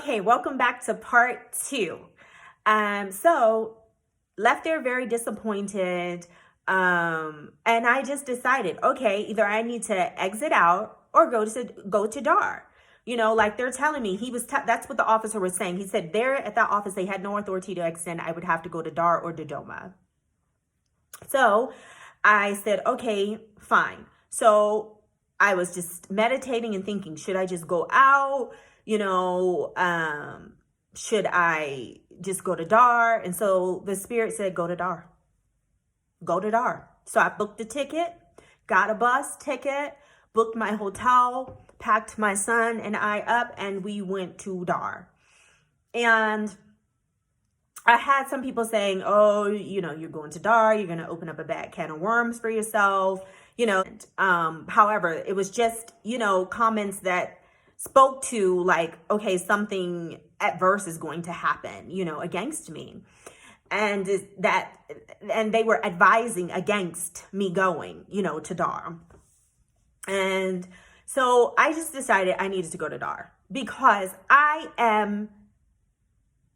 Okay, welcome back to part two. So left there very disappointed. And I just decided, okay, either I need to exit out or go to DAR. Like they're telling me that's what the officer was saying. He said there at that office, they had no authority to extend. I would have to go to DAR or Dodoma. So I said, okay, fine. So I was just meditating and thinking, should I just go out? Should I just go to DAR? And so the spirit said, go to DAR. Go to DAR. So I booked a ticket, got a bus ticket, booked my hotel, packed my son and I up, and we went to DAR. And I had some people saying, oh, you're going to DAR, you're going to open up a bad can of worms for yourself, however, it was just, comments that spoke to like, okay, something adverse is going to happen, against me. And they were advising against me going, to DAR. And so I just decided I needed to go to DAR because I am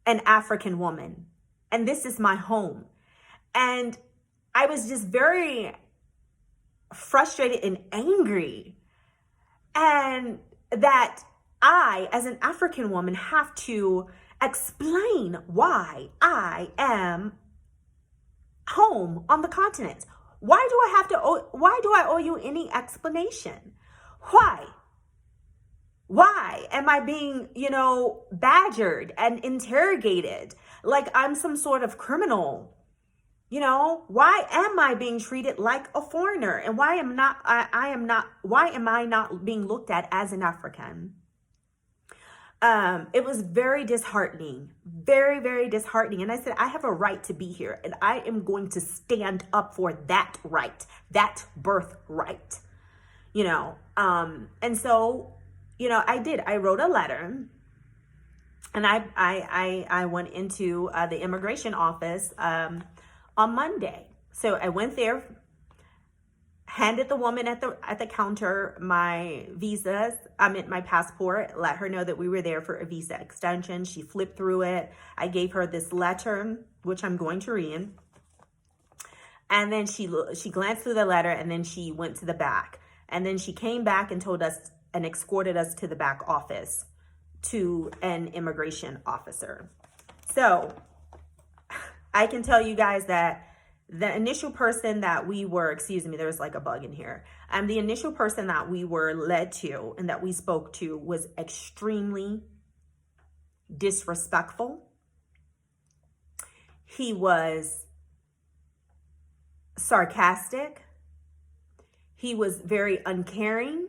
an African woman and this is my home. And I was just very frustrated and angry, and that I, as an African woman, have to explain why I am home on the continent. Why do I owe you any explanation? Why am I being, badgered and interrogated like I'm some sort of criminal? Why am I being treated like a foreigner? And why am I not being looked at as an African? It was very disheartening, very, very disheartening. And I said, I have a right to be here and I am going to stand up for that right, that birthright, and so, I did. I wrote a letter, and I went into the immigration office on Monday. So I went there, handed the woman at the counter my visas, my passport, let her know that we were there for a visa extension. She flipped through it. I gave her this letter, which I'm going to read. And then she glanced through the letter, and then she went to the back. And then she came back and told us and escorted us to the back office to an immigration officer. So I can tell you guys that the initial person that we were, there's like a bug in here. The initial person that we were led to and that we spoke to was extremely disrespectful. He was sarcastic. He was very uncaring.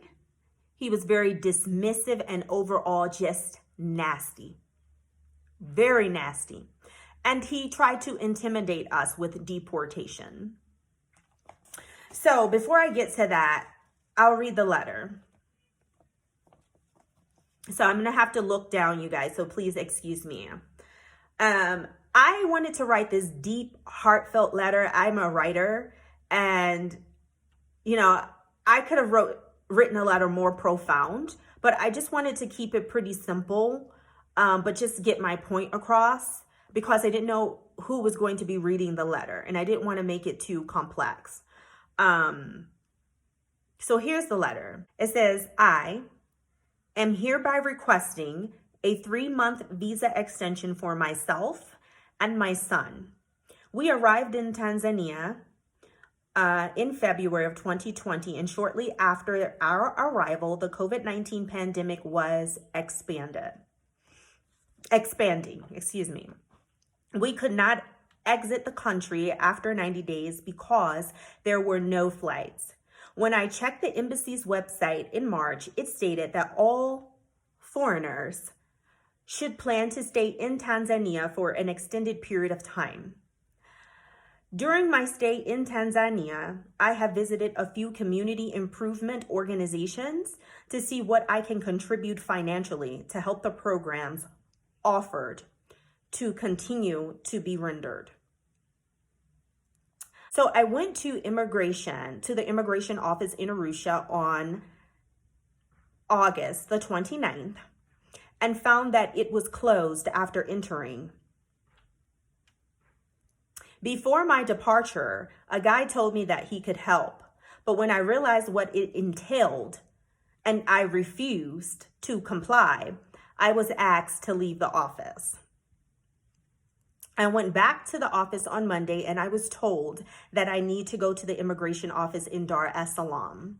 He was very dismissive and overall just nasty. Very nasty. And he tried to intimidate us with deportation. So before I get to that, I'll read the letter. So I'm going to have to look down, you guys, so please excuse me. I wanted to write this deep, heartfelt letter. I'm a writer, and, I could have written a letter more profound, but I just wanted to keep it pretty simple, but just get my point across, because I didn't know who was going to be reading the letter and I didn't want to make it too complex. So here's the letter. It says, I am hereby requesting a 3-month visa extension for myself and my son. We arrived in Tanzania in February of 2020, and shortly after our arrival, the COVID-19 pandemic was expanding. We could not exit the country after 90 days because there were no flights. When I checked the embassy's website in March, it stated that all foreigners should plan to stay in Tanzania for an extended period of time. During my stay in Tanzania, I have visited a few community improvement organizations to see what I can contribute financially to help the programs offered to continue to be rendered. So I went to the immigration office in Arusha on August the 29th. and found that it was closed after entering. Before my departure, a guy told me that he could help, but when I realized what it entailed and I refused to comply, I was asked to leave the office. I went back to the office on Monday and I was told that I need to go to the immigration office in Dar es Salaam.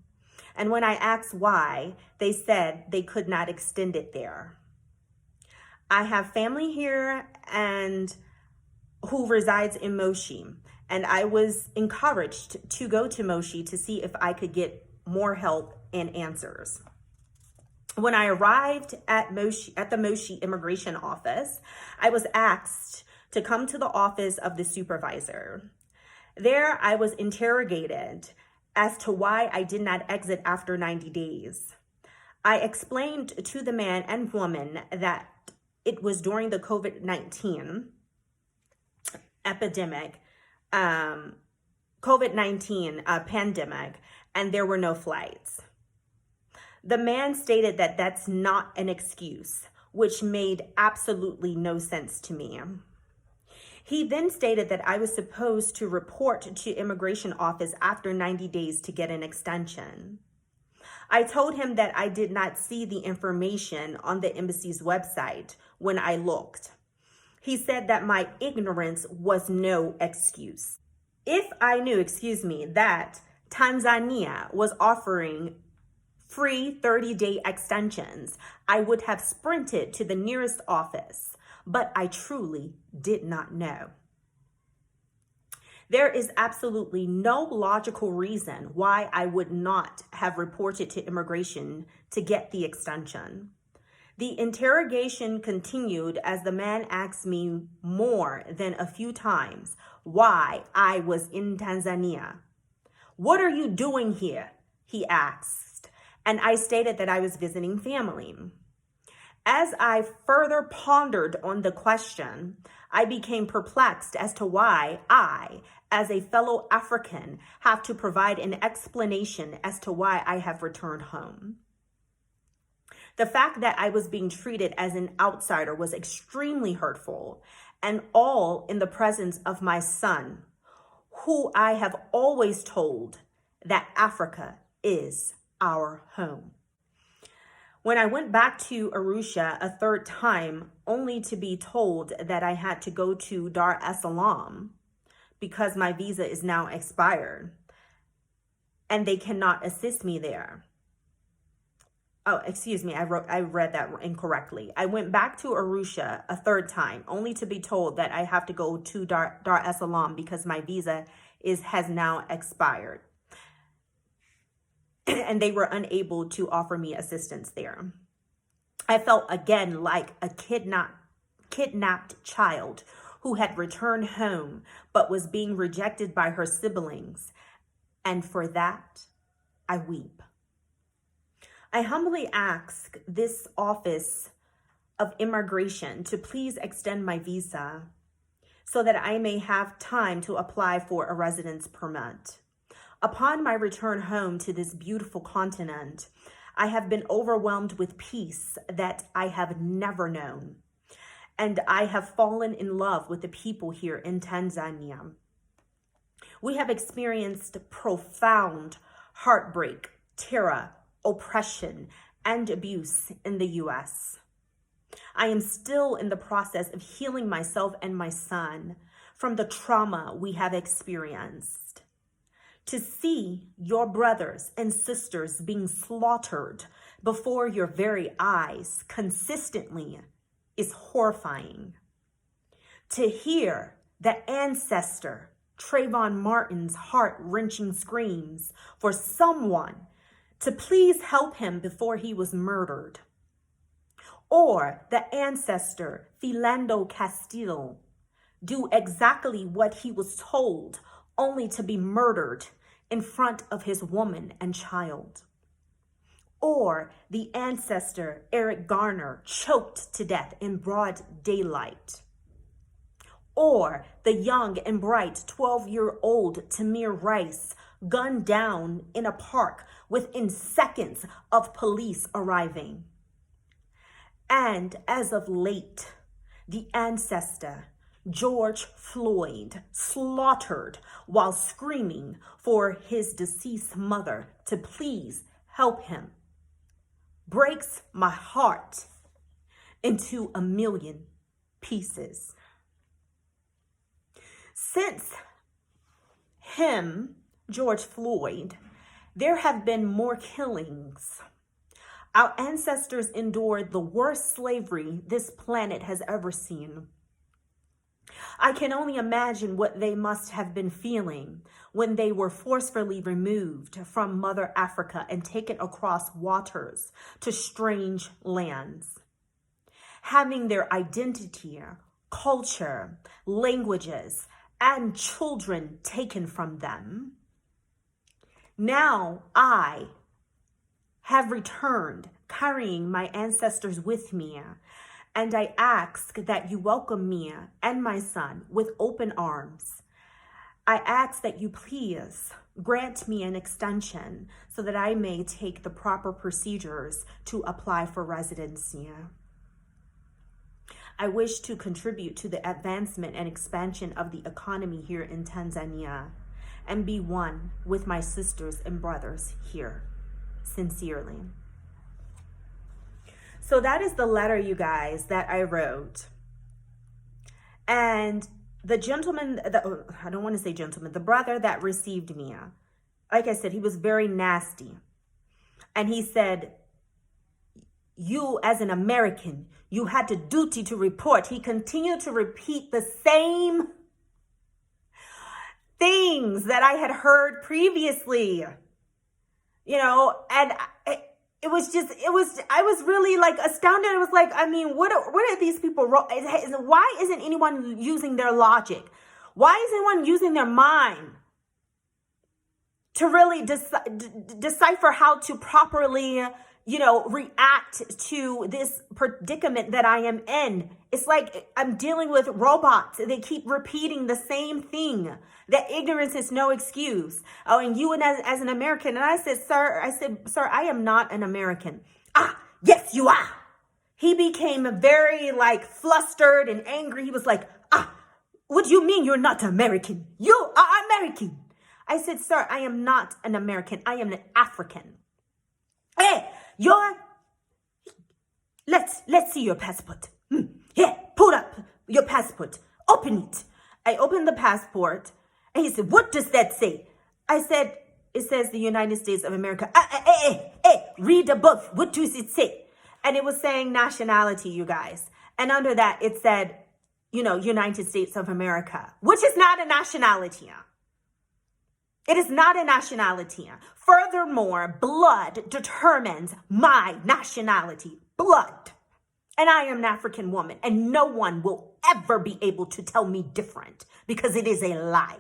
And when I asked why, they said they could not extend it there. I have family here and who resides in Moshi, and I was encouraged to go to Moshi to see if I could get more help and answers. When I arrived at the Moshi immigration office, I was asked to come to the office of the supervisor. There I was interrogated as to why I did not exit after 90 days. I explained to the man and woman that it was during the COVID-19 epidemic, COVID-19 pandemic, and there were no flights. The man stated that that's not an excuse, which made absolutely no sense to me. He then stated that I was supposed to report to immigration office after 90 days to get an extension. I told him that I did not see the information on the embassy's website when I looked. He said that my ignorance was no excuse. If I knew, that Tanzania was offering free 30-day extensions, I would have sprinted to the nearest office, but I truly did not know. There is absolutely no logical reason why I would not have reported to immigration to get the extension. The interrogation continued as the man asked me more than a few times why I was in Tanzania. "What are you doing here?" he asked, and I stated that I was visiting family. As I further pondered on the question, I became perplexed as to why I, as a fellow African, have to provide an explanation as to why I have returned home. The fact that I was being treated as an outsider was extremely hurtful, and all in the presence of my son, who I have always told that Africa is our home. When I went back to Arusha a third time, only to be told that I had to go to Dar es Salaam because my visa is now expired and they cannot assist me there. Oh, I read that incorrectly. I went back to Arusha a third time, only to be told that I have to go to Dar es Salaam because my visa has now expired. And they were unable to offer me assistance there. I felt again like a kidnapped child who had returned home but was being rejected by her siblings. And for that, I weep. I humbly ask this Office of Immigration to please extend my visa so that I may have time to apply for a residence permit. Upon my return home to this beautiful continent, I have been overwhelmed with peace that I have never known, and I have fallen in love with the people here in Tanzania. We have experienced profound heartbreak, terror, oppression, and abuse in the U.S. I am still in the process of healing myself and my son from the trauma we have experienced. To see your brothers and sisters being slaughtered before your very eyes consistently is horrifying. To hear the ancestor Trayvon Martin's heart-wrenching screams for someone to please help him before he was murdered. Or the ancestor Philando Castile do exactly what he was told, only to be murdered in front of his woman and child. Or the ancestor Eric Garner choked to death in broad daylight. Or the young and bright 12-year-old Tamir Rice gunned down in a park within seconds of police arriving. And as of late, the ancestor George Floyd, slaughtered while screaming for his deceased mother to please help him, breaks my heart into a million pieces. Since him, George Floyd, there have been more killings. Our ancestors endured the worst slavery this planet has ever seen. I can only imagine what they must have been feeling when they were forcefully removed from Mother Africa and taken across waters to strange lands, having their identity, culture, languages, and children taken from them. Now I have returned, carrying my ancestors with me, and I ask that you welcome me and my son with open arms. I ask that you please grant me an extension so that I may take the proper procedures to apply for residency. I wish to contribute to the advancement and expansion of the economy here in Tanzania and be one with my sisters and brothers here. Sincerely. So that is the letter, you guys, that I wrote. And the gentleman, I don't want to say gentleman, the brother that received me, like I said, he was very nasty. And he said, you as an American, you had the duty to report. He continued to repeat the same things that I had heard previously. You know, and I was really like astounded. It was like, I mean, what are these people? Why isn't anyone using their logic? Why is anyone using their mind to really decipher how to properly, react to this predicament that I am in? It's like I'm dealing with robots. They keep repeating the same thing. That ignorance is no excuse. Oh, and you and as an American. And I said, sir, I am not an American. Ah, yes, you are. He became very flustered and angry. He was like, what do you mean you're not American? You are American. I said, sir, I am not an American. I am an African. Hey, let's see your passport. Here, pull up your passport. Open it. I opened the passport. And he said, what does that say? I said, it says the United States of America. Read above. What does it say? And it was saying nationality, you guys. And under that, it said, United States of America, which is not a nationality. It is not a nationality. Furthermore, blood determines my nationality. Blood. And I am an African woman, and no one will ever be able to tell me different because it is a lie.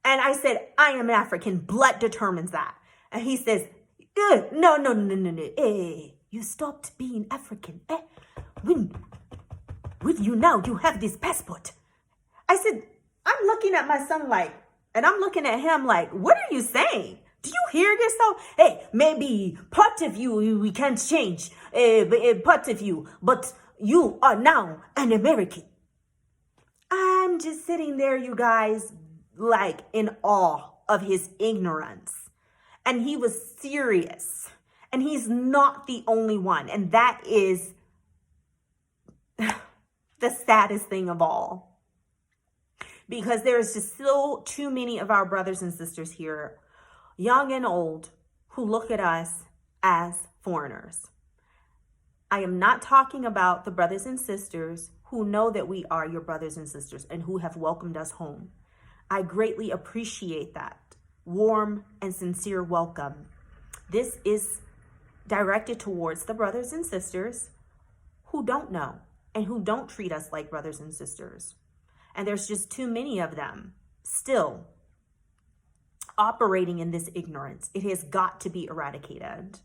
And I said, I am African. Blood determines that. And he says, no. You stopped being African. With you now, you have this passport. I said, I'm looking at my son and I'm looking at him like, what are you saying? Do you hear yourself? Hey, maybe part of you we can't change. Part of you, but you are now an American. I'm just sitting there, you guys, in awe of his ignorance. And he was serious. And he's not the only one. And that is the saddest thing of all. Because there's just still too many of our brothers and sisters here, young and old, who look at us as foreigners. I am not talking about the brothers and sisters who know that we are your brothers and sisters and who have welcomed us home. I greatly appreciate that warm and sincere welcome. This is directed towards the brothers and sisters who don't know and who don't treat us like brothers and sisters. And there's just too many of them still operating in this ignorance. It has got to be eradicated.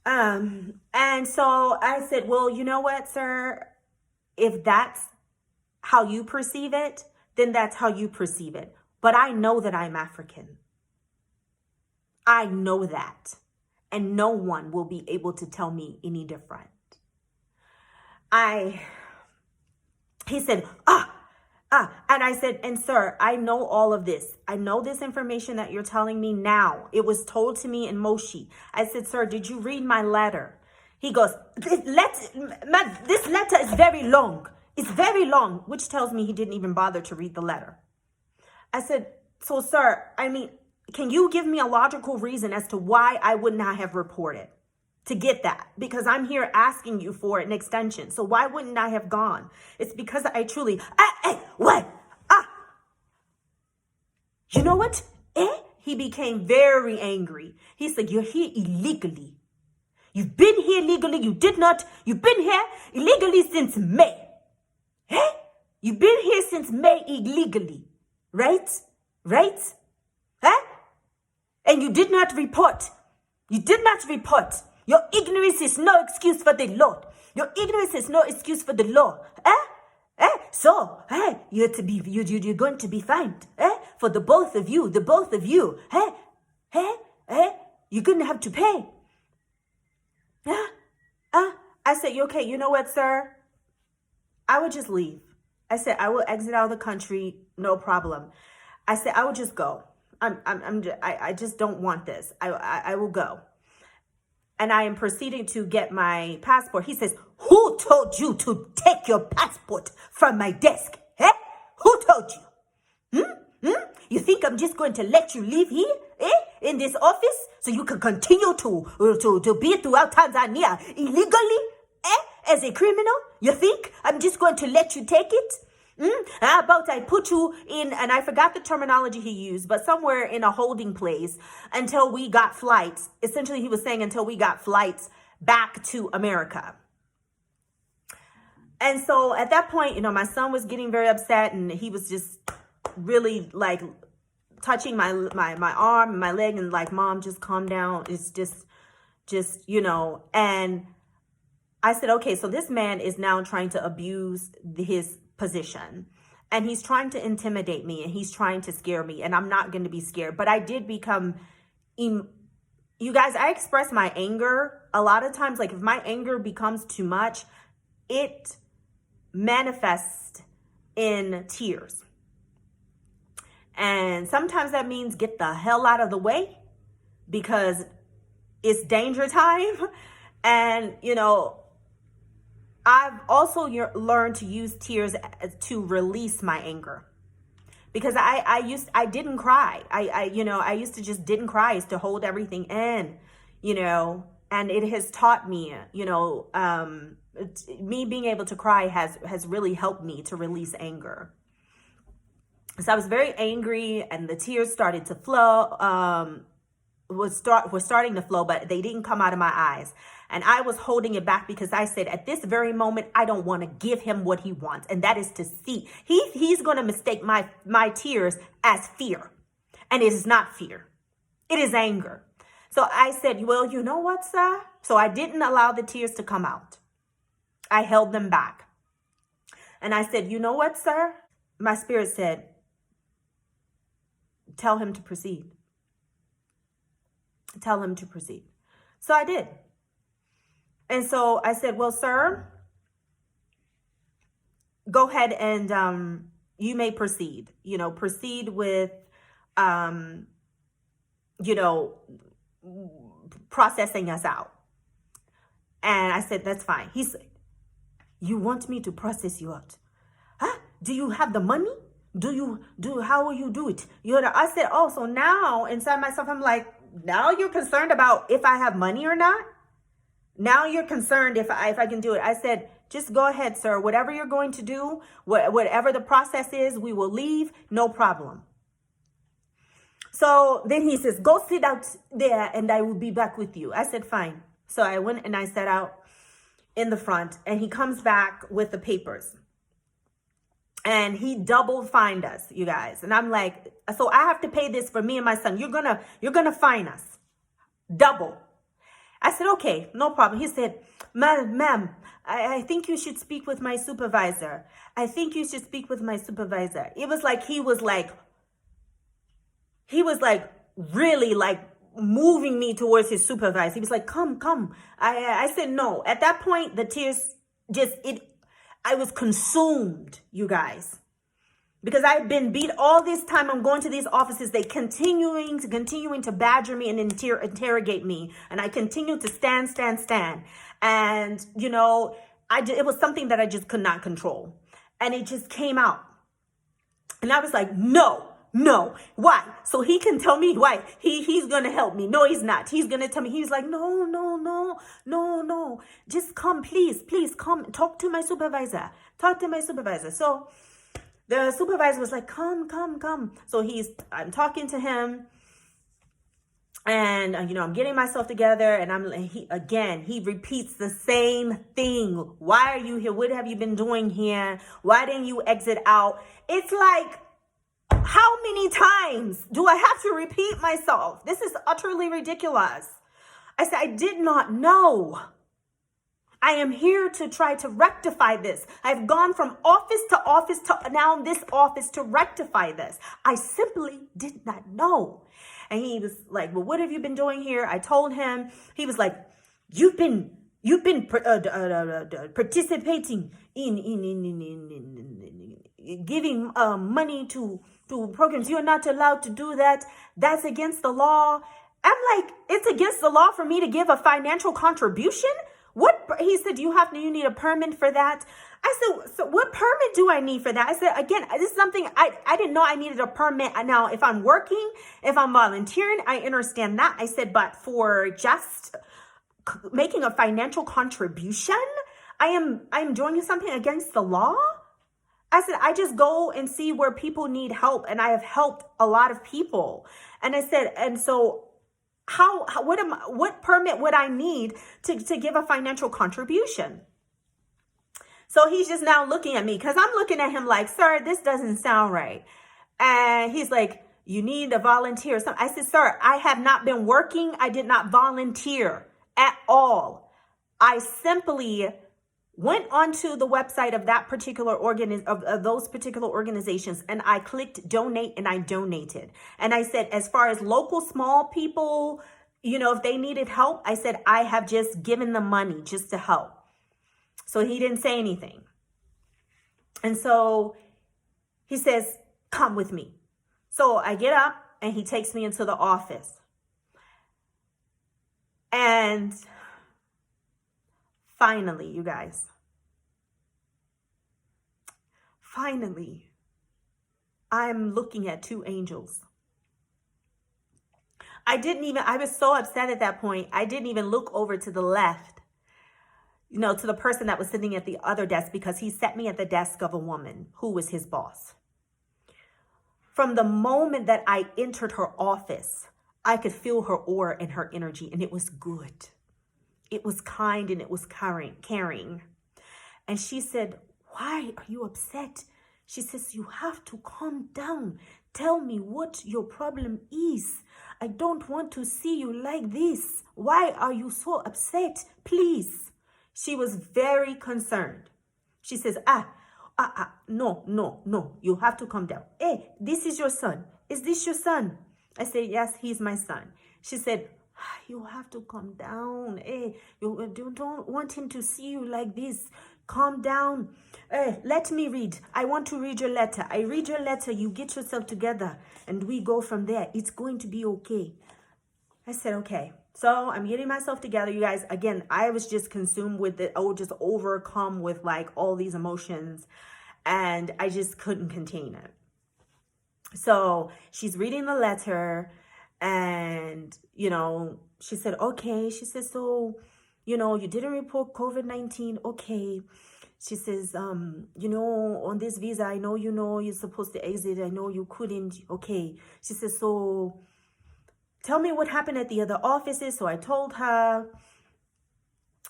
And so I said, well, you know what, sir? If that's how you perceive it, then that's how you perceive it. But I know that I'm African. I know that. and no one will be able to tell me any different. He said, and I said, and sir, I know all of this. I know this information that you're telling me now. It was told to me in Moshi. I said, sir, did you read my letter? He goes, this letter is very long. It's very long, which tells me he didn't even bother to read the letter. I said, so sir, I mean, can you give me a logical reason as to why I would not have reported to get that? Because I'm here asking you for an extension. So why wouldn't I have gone? It's because I truly, you know what? He became very angry. He said, you're here illegally. You've been here illegally. You've been here illegally since May. You've been here since May illegally. Right? And you did not report. Your ignorance is no excuse for the law. So, you're going to be fined. For the both of you. You're going to have to pay. I said, okay, you know what, sir? I would just leave. I said, I will exit out of the country, no problem. I said, I will just go. I just don't want this. I will go. And I am proceeding to get my passport. He says, who told you to take your passport from my desk? Who told you? You think I'm just going to let you leave here? In this office? So you can continue to be throughout Tanzania illegally? As a criminal? You think I'm just going to let you take it? How about I put you in, and I forgot the terminology he used, but somewhere in a holding place until we got flights. Essentially, he was saying until we got flights back to America. And so at that point, my son was getting very upset, and he was just really like touching my arm and my leg and like, Mom, just calm down. It's just, and I said, okay, so this man is now trying to abuse his position, and he's trying to intimidate me, and he's trying to scare me, and I'm not going to be scared. But I did become, you guys, I express my anger a lot of times. Like if my anger becomes too much, it manifests in tears. And sometimes that means get the hell out of the way because it's danger time. And, I've also learned to use tears to release my anger, because I didn't cry. I used to just didn't cry. I used to hold everything in, and it has taught me, me being able to cry has really helped me to release anger. So I was very angry, and the tears started to flow, was starting to flow, but they didn't come out of my eyes. And I was holding it back because I said, at this very moment, I don't want to give him what he wants. And that is to see. He's going to mistake my tears as fear. And it is not fear. It is anger. So I said, well, you know what, sir? So I didn't allow the tears to come out. I held them back. And I said, you know what, sir? My spirit said, tell him to proceed. Tell him to proceed. So I did. And so I said, well, sir, go ahead and you may proceed. Proceed with, processing us out. And I said, that's fine. He said, you want me to process you out? Huh? Do you have the money? How will you do it? I said, oh, so now inside myself, I'm like, now you're concerned about if I have money or not? Now you're concerned if I can do it. I said, just go ahead, sir. Whatever you're going to do, whatever the process is, we will leave. No problem. So then he says, go sit out there and I will be back with you. I said, fine. So I went and I sat out in the front, and he comes back with the papers. And he double fined us, you guys. And I'm like, so I have to pay this for me and my son. You're gonna fine us double. I said, okay, no problem. He said, ma'am, I think you should speak with my supervisor. I think you should speak with my supervisor. It was like he was like really like moving me towards his supervisor. He was like, come, come. I said no. At that point, the tears I was consumed, you guys. Because I've been beat all this time. I'm going to these offices. They continuing to badger me and interrogate me. And I continue to stand. And, you know, it was something that I just could not control. And it just came out. And I was like, no. Why? So he can tell me why. He's going to help me. No, he's not. He's going to tell me. He's like, no. Just come, please come. Talk to my supervisor. So the supervisor was like, come. So I'm talking to him, and you know, I'm getting myself together, and he repeats the same thing. Why are you here? What have you been doing here? Why didn't you exit out? It's like, how many times do I have to repeat myself? This is utterly ridiculous. I said, I did not know. I am here to try to rectify this. I've gone from office to office to now this office to rectify this. I simply did not know. And he was like, well, what have you been doing here? I told him. He was like, you've been participating in giving money to programs. You're not allowed to do that. That's against the law. I'm like, it's against the law for me to give a financial contribution? What? He said, you need a permit for that. I said, so what permit do I need for that? I said, again, this is something I didn't know I needed a permit. Now, if I'm working, if I'm volunteering, I understand that. I said, but for just making a financial contribution, I'm doing something against the law. I said, I just go and see where people need help. And I have helped a lot of people. And I said, and so what permit would I need to give a financial contribution? So he's just now looking at me, because I'm looking at him like, sir, this doesn't sound right. And he's like, you need a volunteer. So I said, sir, I have not been working. I did not volunteer at all. I simply went onto the website of that particular of those particular organizations, and I clicked donate, and I donated. And I said, as far as local small people, you know, if they needed help, I said, I have just given them money just to help. So he didn't say anything. And so he says, come with me. So I get up, and he takes me into the office. And finally, you guys, I'm looking at two angels. I was so upset at that point. I didn't even look over to the left, you know, to the person that was sitting at the other desk, because he set me at the desk of a woman who was his boss. From the moment that I entered her office, I could feel her aura and her energy, and it was good. It was kind, and it was caring. And she said, why are you upset? She says, you have to calm down. Tell me what your problem is. I don't want to see you like this. Why are you so upset? Please. She was very concerned. She says, no, you have to calm down. Hey, this is your son. Is this your son? I said, yes, he's my son. She said, you have to calm down. Hey, you don't want him to see you like this. Calm down. Hey, let me read. I want to read your letter. I read your letter. You get yourself together, and we go from there. It's going to be okay. I said, okay. So I'm getting myself together, you guys. Again, I was just consumed with it. I was just overcome with like all these emotions, and I just couldn't contain it. So she's reading the letter, and, you know, she said, okay. She says, so, you know, you didn't report COVID-19. Okay. She says, you know, on this visa, I know, you know, you're supposed to exit. I know you couldn't. Okay. She says, so tell me what happened at the other offices. So I told her,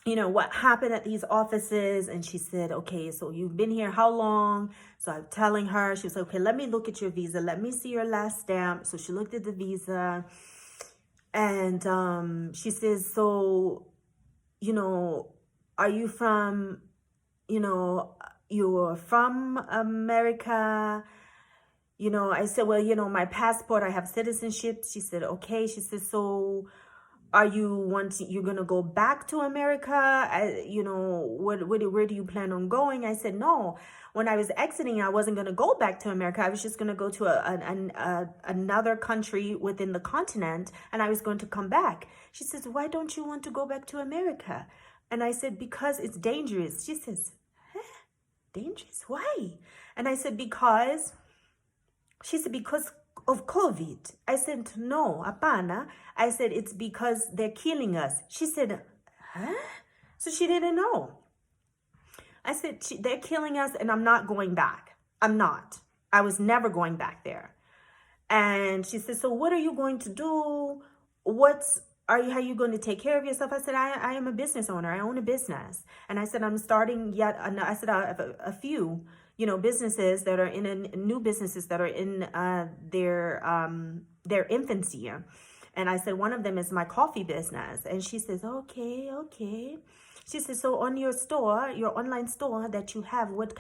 you know, what happened at these offices. And she said, okay, so you've been here how long? So I'm telling her. She was like, okay, let me look at your visa. Let me see your last stamp. So she looked at the visa. And she says, so, you know, are you from, you know, you're from America? I said, well, my passport, I have citizenship. She said, okay. She said, so are you're going to go back to America? Where do you plan on going? I said, no. When I was exiting, I wasn't going to go back to America. I was just going to go to another country within the continent, and I was going to come back. She says, why don't you want to go back to America? And I said, because it's dangerous. She says, huh? Dangerous? Why? And I said, she said, because of COVID. I said, no, apana. I said, it's because they're killing us. She said, huh? So she didn't know. I said, they're killing us and I'm not going back. I'm not. I was never going back there. And she said, so what are you going to do? How are you going to take care of yourself? I said, I am a business owner. I own a business. And I said, I'm starting I said, I have a few, businesses that are new businesses that are in their infancy. And I said, one of them is my coffee business. And she says, okay. She says, so on your store, your online store that you have, what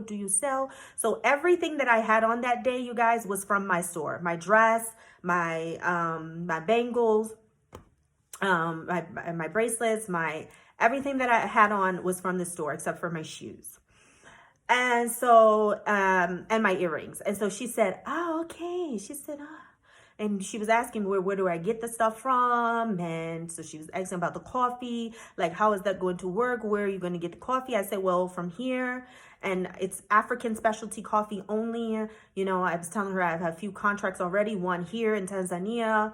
do you sell? So everything that I had on that day, you guys, was from my store. My dress, my bangles, my bracelets, everything that I had on was from the store except for my shoes. And so, and my earrings. And so she said, oh, okay. She said, and she was asking me, where do I get the stuff from? And so she was asking about the coffee, like, how is that going to work? Where are you going to get the coffee? I said, well, from here. And it's African specialty coffee only. I was telling her I have a few contracts already, one here in Tanzania,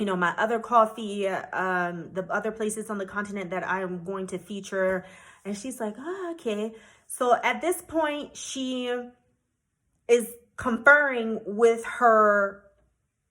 my other coffee, the other places on the continent that I'm going to feature. And she's like, oh, okay. So at this point, she is conferring with her,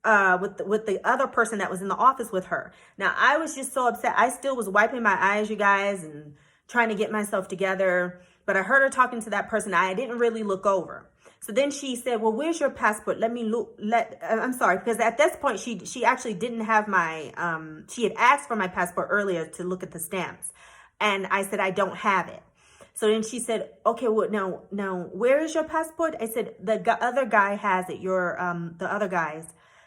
with the other person that was in the office with her. Now, I was just so upset. I still was wiping my eyes, you guys, and trying to get myself together. But I heard her talking to that person. I didn't really look over. So then she said, well, where's your passport? Let me look. I'm sorry, because at this point, she actually didn't have she had asked for my passport earlier to look at the stamps. And I said, I don't have it. So then she said, okay, well, now, where is your passport? I said, the other guy has it, the other guys.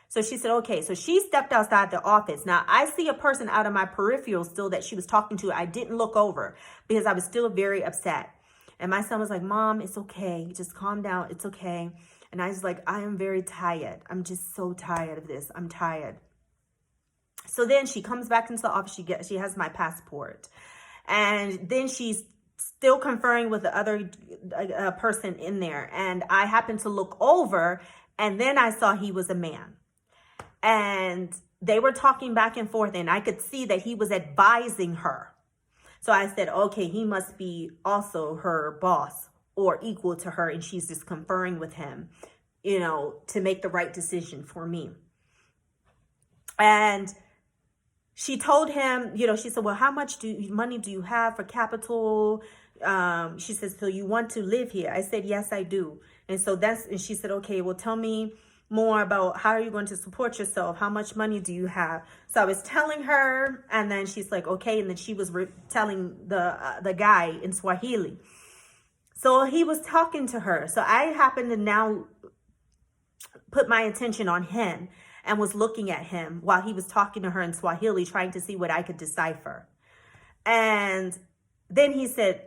So she said, okay. So she stepped outside the office. Now, I see a person out of my peripheral still that she was talking to. I didn't look over because I was still very upset. And my son was like, Mom, it's okay. Just calm down. It's okay. And I was like, I am very tired. I'm just so tired of this. I'm tired. So then she comes back into the office. She has my passport. And then she's still conferring with the other person in there. And I happened to look over, and then I saw he was a man. And they were talking back and forth, and I could see that he was advising her. So I said, okay, he must be also her boss or equal to her, and she's just conferring with him, to make the right decision for me. And she told him, she said, well, how much money do you have for capital? She says, so you want to live here? I said, yes, I do. And she said, okay, well, tell me more about how are you going to support yourself? How much money do you have? So I was telling her, and then she's like, okay. And then she was telling the guy in Swahili. So he was talking to her. So I happened to now put my attention on him and was looking at him while he was talking to her in Swahili, trying to see what I could decipher. And then he said,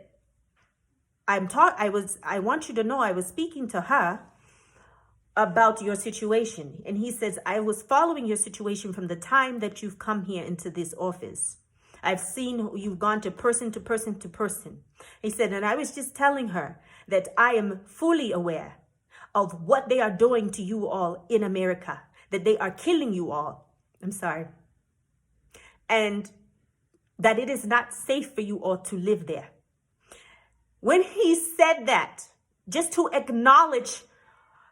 I want you to know I was speaking to her about your situation. And he says, I was following your situation from the time that you've come here into this office. I've seen you've gone to person to person to person. He said, and I was just telling her that I am fully aware of what they are doing to you all in America, that they are killing you all. I'm sorry. And that it is not safe for you all to live there. When he said that, just to acknowledge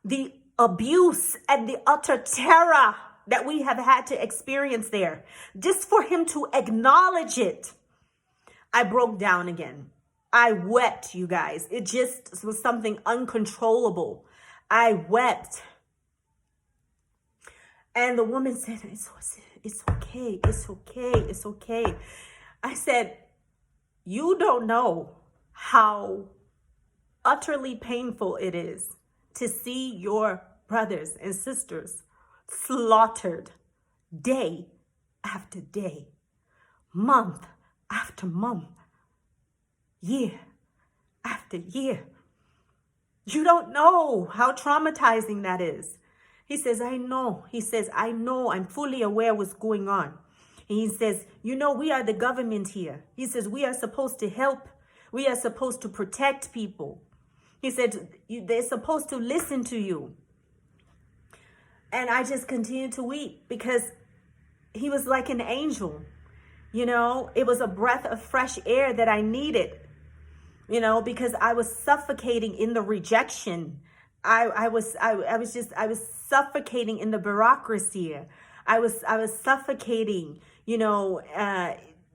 the abuse and the utter terror that we have had to experience there, just for him to acknowledge it, I broke down again. I wept, you guys. It just was something uncontrollable. I wept. And the woman said, it's okay, it's okay, it's okay. I said, you don't know how utterly painful it is to see your brothers and sisters slaughtered day after day, month after month, year after year. You don't know how traumatizing that is. He says, I know. He says, I know. I'm fully aware what's going on. And he says, you know, we are the government here. He says, we are supposed to help. We are supposed to protect people. He said, they're supposed to listen to you. And I just continued to weep because he was like an angel. You know, it was a breath of fresh air that I needed, you know, because I was suffocating in the rejection. I was suffocating in the bureaucracy. I was suffocating, you know,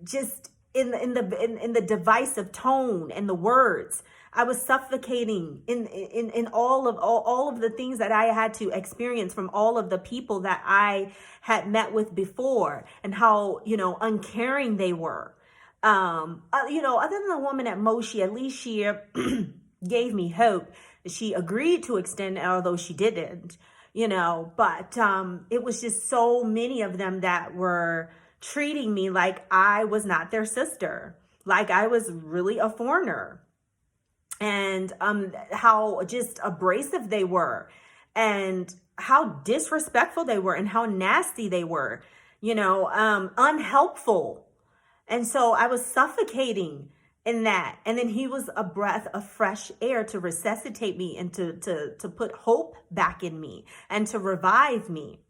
just in the divisive tone and the words. I was suffocating in all of the things that I had to experience from all of the people that I had met with before, and how, you know, uncaring they were. You know, other than the woman at Moshi, at least she gave me hope. She agreed to extend, although she didn't, you know, but it was just so many of them that were treating me like I was not their sister, like I was really a foreigner. And how just abrasive they were, and how disrespectful they were, and how nasty they were, you know, unhelpful. And so I was suffocating in that. And then he was a breath of fresh air to resuscitate me and to put hope back in me and to revive me.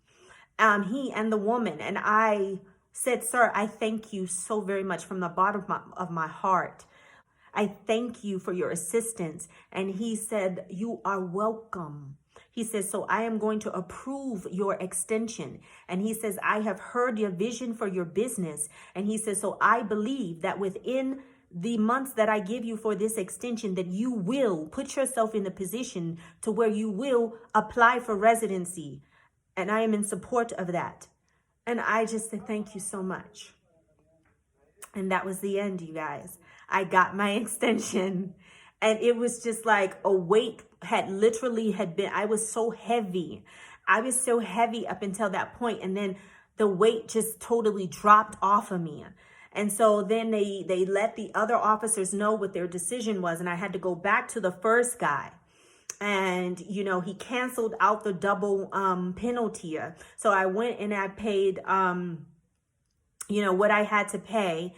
He and the woman. And I said, sir, I thank you so very much from the bottom of my heart. I thank you for your assistance. And he said, you are welcome. He says, so I am going to approve your extension. And he says, I have heard your vision for your business. And he says, so I believe that within the months that I give you for this extension, that you will put yourself in the position to where you will apply for residency. And I am in support of that. And I just said, thank you so much. And that was the end, you guys. I got my extension, and it was just like a weight had been, I was so heavy. I was so heavy up until that point. And then the weight just totally dropped off of me. And so then they let the other officers know what their decision was. And I had to go back to the first guy. And, you know, he canceled out the double penalty. So I went and I paid, you know, what I had to pay.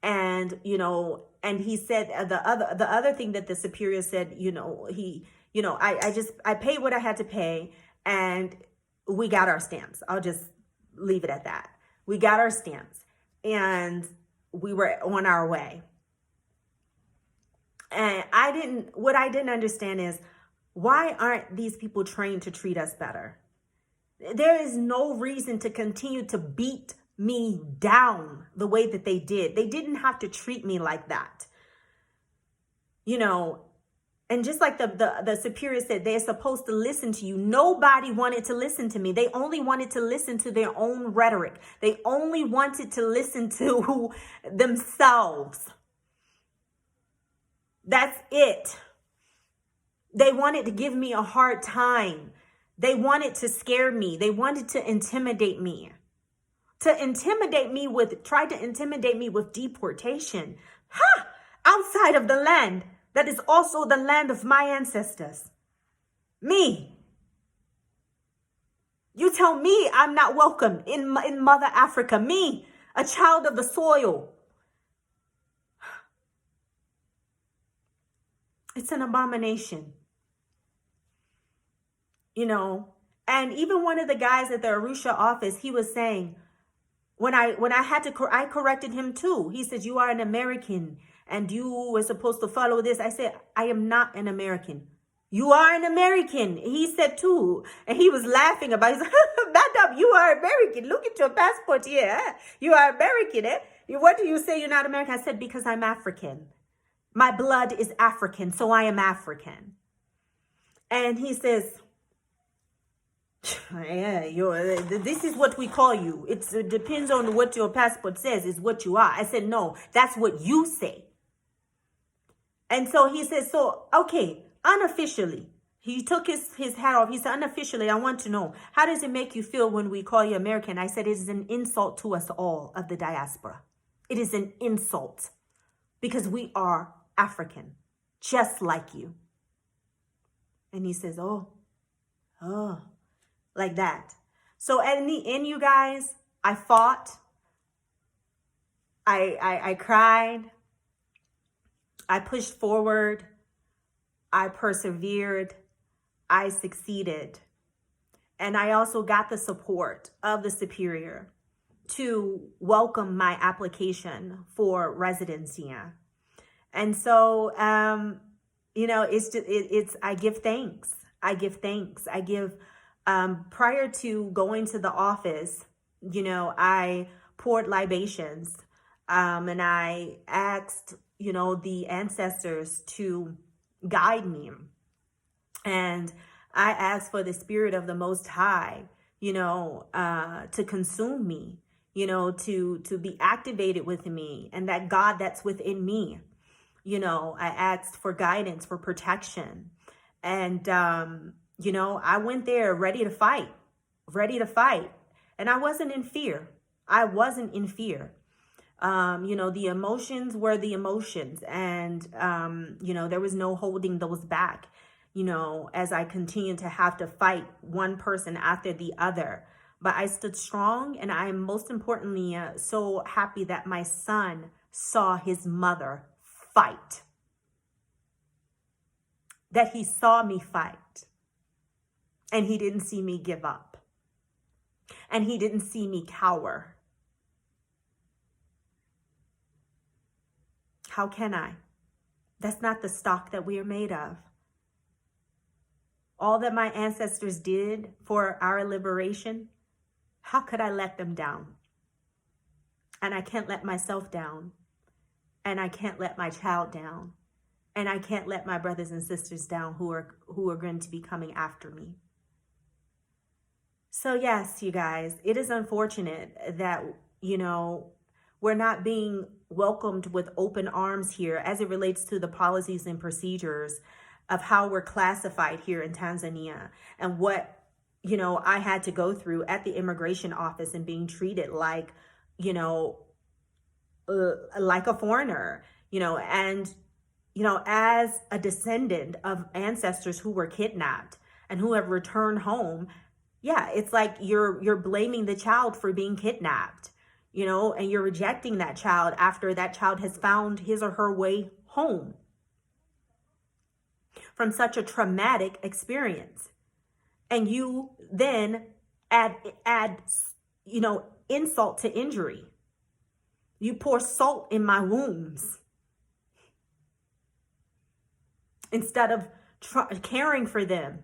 And, you know, and he said the other thing that the superior said, you know, I paid what I had to pay, and we got our stamps. I'll just leave it at that. We got our stamps, and we were on our way. And what I didn't understand is, why aren't these people trained to treat us better? There is no reason to continue to beat me down the way that they did. They didn't have to treat me like that, you know. And just like the superior said, they're supposed to listen to you. Nobody wanted to listen to me. They only wanted to listen to their own rhetoric. They only wanted to listen to themselves. That's it. They wanted to give me a hard time. They wanted to scare me. They wanted to intimidate me. Tried to intimidate me with deportation. Ha! Outside of the land that is also the land of my ancestors. Me. You tell me I'm not welcome in Mother Africa. Me, a child of the soil. It's an abomination. You know, and even one of the guys at the Arusha office, he was saying, when I I corrected him too. He said, you are an American and you were supposed to follow this. I said, I am not an American. You are an American. He said too. And he was laughing about it. He said, Madam, you are American. Look at your passport here. You are American. What do you say you're not American? I said, because I'm African. My blood is African, so I am African. And he says, yeah, this is what we call you. It depends on what your passport says is what you are. I said, no, that's what you say. And so he says, so, okay, unofficially, he took his hat off. He said, unofficially, I want to know, how does it make you feel when we call you American? I said, it is an insult to us all of the diaspora. It is an insult because we are African, just like you. And he says, oh, like that. So in the end, you guys, I fought. I cried. I pushed forward. I persevered. I succeeded. And I also got the support of the superior to welcome my application for residency. And so, you know, I give thanks. I give thanks. I give, prior to going to the office, you know, I poured libations, and I asked, you know, the ancestors to guide me. And I asked for the spirit of the Most High, you know, to consume me, you know, to be activated with me, and that God that's within me. You know, I asked for guidance, for protection. And, you know, I went there ready to fight. And I wasn't in fear. You know, the emotions were the emotions. And, you know, there was no holding those back, you know, as I continued to have to fight one person after the other. But I stood strong, and I am most importantly so happy that my son saw his mother fight. That he saw me fight. And he didn't see me give up. And he didn't see me cower. How can I? That's not the stock that we are made of. All that my ancestors did for our liberation, how could I let them down? And I can't let myself down. And I can't let my child down. And I can't let my brothers and sisters down who are going to be coming after me. So yes, you guys, it is unfortunate that, you know, we're not being welcomed with open arms here as it relates to the policies and procedures of how we're classified here in Tanzania, and what, you know, I had to go through at the immigration office and being treated like, you know, like a foreigner, you know, and, you know, as a descendant of ancestors who were kidnapped and who have returned home. Yeah, it's like you're blaming the child for being kidnapped, you know, and you're rejecting that child after that child has found his or her way home from such a traumatic experience. And you then add, you know, insult to injury. You pour salt in my wounds. Instead of caring for them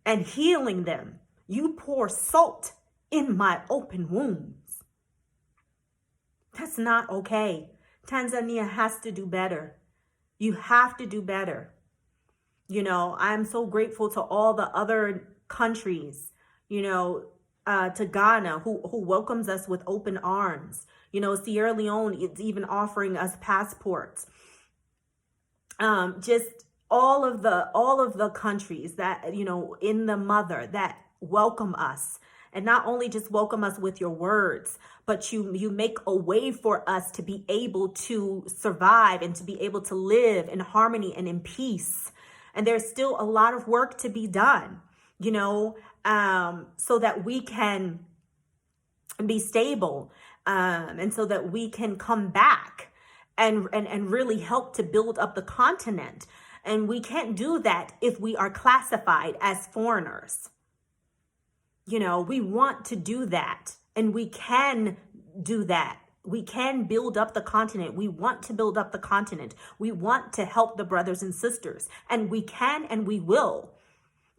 and healing them, you pour salt in my open wounds. That's not okay. Tanzania has to do better. You have to do better. You know, I'm so grateful to all the other countries, you know, to Ghana, who welcomes us with open arms. You know, Sierra Leone is even offering us passports. Just all of the countries that, you know, in the mother that welcome us, and not only just welcome us with your words, but you make a way for us to be able to survive and to be able to live in harmony and in peace. And there's still a lot of work to be done, you know, so that we can be stable, and so that we can come back and really help to build up the continent. And we can't do that if we are classified as foreigners. You know, we want to do that, and we can do that. We can build up the continent. We want to build up the continent. We want to help the brothers and sisters, and we can and we will.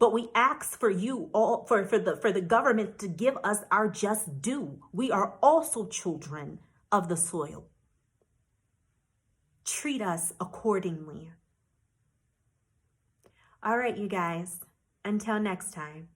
But we ask for you all, for the government to give us our just due. We are also children of the soil. Treat us accordingly. All right, you guys, until next time.